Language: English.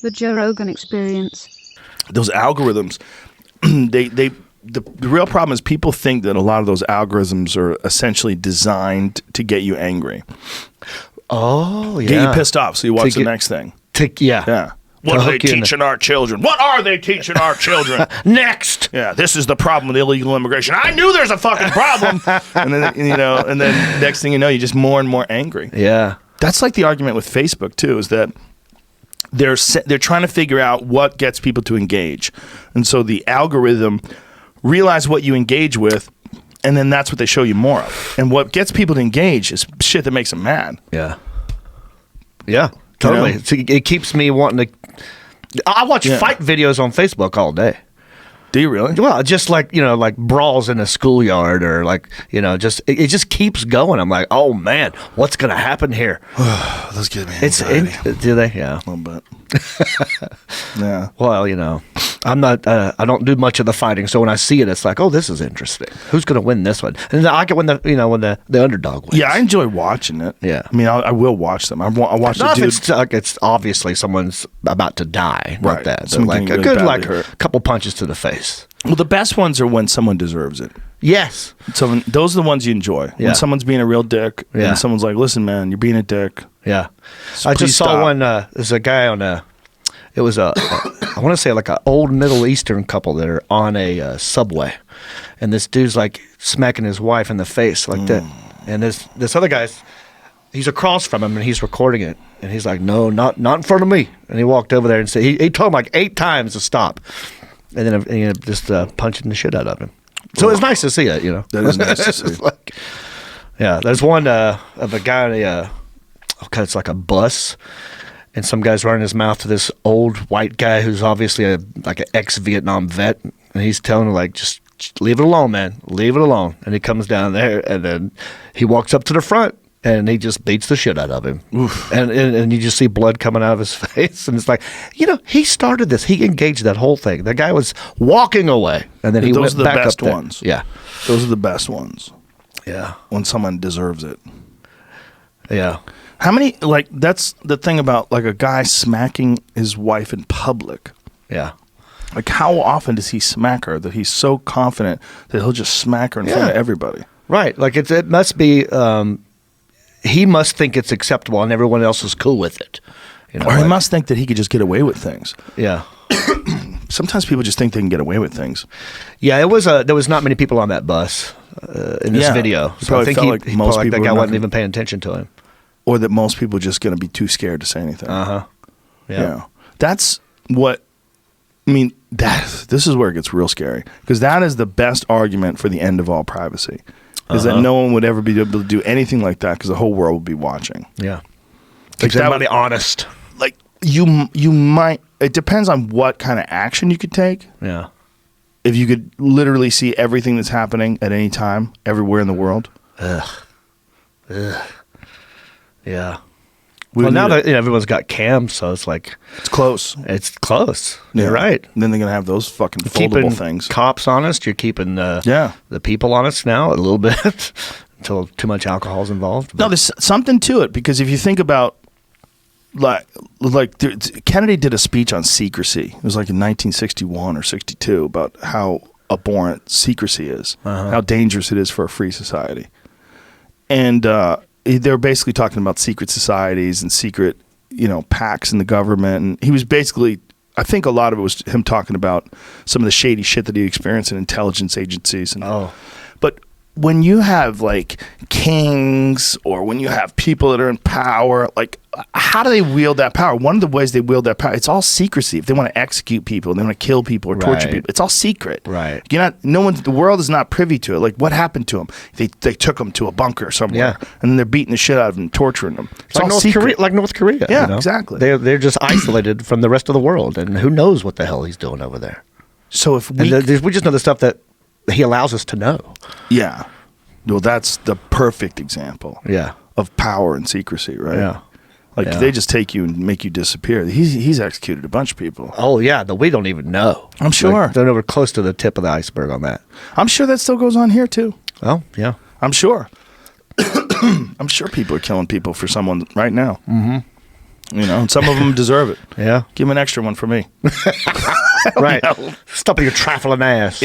The Joe Rogan Experience. Those algorithms, the real problem is people think that a lot of those algorithms are essentially designed to get you angry. Oh, yeah. Get you pissed off so you watch the next thing. Yeah. What are they teaching our children? What are they teaching our children? Next. Yeah, this is the problem with illegal immigration. I knew there's a fucking problem. And then next thing you know, you're just more and more angry. Yeah. That's like the argument with Facebook too, is that they're trying to figure out what gets people to engage. And so the algorithm realize what you engage with, and then that's what they show you more of. And what gets people to engage is shit that makes them mad. Yeah. Yeah. Totally. You know? It keeps me wanting to. I watch fight videos on Facebook all day. Do you really? Well, just like brawls in a schoolyard, or it just keeps going. I'm like, oh man, what's gonna happen here? Those give me anxiety. Do they? Yeah, a little bit. Yeah. Well, I'm not. I don't do much of the fighting, so when I see it, it's like, oh, this is interesting. Who's gonna win this one? And I get when the underdog wins. Yeah, I enjoy watching it. Yeah. I mean, I will watch them. I watch the dude. It's obviously someone's about to die, right? Like that. Someone like a good couple punches to the face. Well, the best ones are when someone deserves it. Yes. So those are the ones you enjoy. Yeah. When someone's being a real dick, and someone's like, "Listen, man, you're being a dick." Yeah. So I just saw one. There's a guy on it was I want to say like an old Middle Eastern couple that are on a subway, and this dude's like smacking his wife in the face like that, and this other guy's, he's across from him and he's recording it, and he's like, "No, not in front of me," and he walked over there and said he told him like 8 times to stop, and then just punching the shit out of him. So it's nice to see it, That is nice to see. Yeah, there's one of a guy on it's like a bus, and some guy's running his mouth to this old white guy who's obviously like an ex-Vietnam vet, and he's telling him like, just leave it alone, man, leave it alone. And he comes down there, and then he walks up to the front, and he just beats the shit out of him. And you just see blood coming out of his face, and it's like, he started this. He engaged that whole thing. The guy was walking away, and then he went back up there. Those are the best ones. Yeah, those are the best ones. Yeah, when someone deserves it. Yeah. How many, that's the thing about, a guy smacking his wife in public. Yeah. Like, how often does he smack her that he's so confident that he'll just smack her in front of everybody? Right. Like, it must be, he must think it's acceptable and everyone else is cool with it. Or he must think that he could just get away with things. Yeah. Sometimes people just think they can get away with things. Yeah, there was not many people on that bus in this video. So I think he most people that guy wasn't even paying attention to him. Or that most people are just going to be too scared to say anything. Uh-huh. Yeah. That's what, this is where it gets real scary. Because that is the best argument for the end of all privacy. Is that no one would ever be able to do anything like that because the whole world would be watching. Yeah. Keeps everybody honest. Like, you might, it depends on what kind of action you could take. Yeah. If you could literally see everything that's happening at any time, everywhere in the world. Ugh. Yeah. Well, now that everyone's got cams, so it's like... It's close. It's close. Yeah. You're right. And then they're going to have those fucking foldable things. Cops honest. You're keeping the people honest now a little bit until too much alcohol is involved. But. No, there's something to it, because if you think about... Kennedy did a speech on secrecy. It was like in 1961 or 62 about how abhorrent secrecy is, how dangerous it is for a free society. And they were basically talking about secret societies and secret, pacts in the government. And he was basically, I think a lot of it was him talking about some of the shady shit that he experienced in intelligence agencies. But when you have kings, or when you have people that are in power, how do they wield that power? One of the ways they wield that power, it's all secrecy. If they want to execute people, they want to kill people or torture people, it's all secret. Right. The world is not privy to it. What happened to them? They took them to a bunker somewhere, and then they're beating the shit out of them, torturing them. It's all secret. Like North Korea. Yeah, exactly. They're just isolated from the rest of the world, and who knows what the hell he's doing over there. So if we just know the stuff that he allows us to know. Yeah. Well, that's the perfect example. Yeah. Of power and secrecy, right? Yeah. They just take you and make you disappear. He's executed a bunch of people. Oh yeah, we don't even know. I'm sure. They're never close to the tip of the iceberg on that. I'm sure that still goes on here too. Oh yeah. I'm sure. I'm sure people are killing people for someone right now. Mm-hmm. You know, and some of them deserve it. Yeah. Give them an extra one for me. Right. Stop your trifling ass.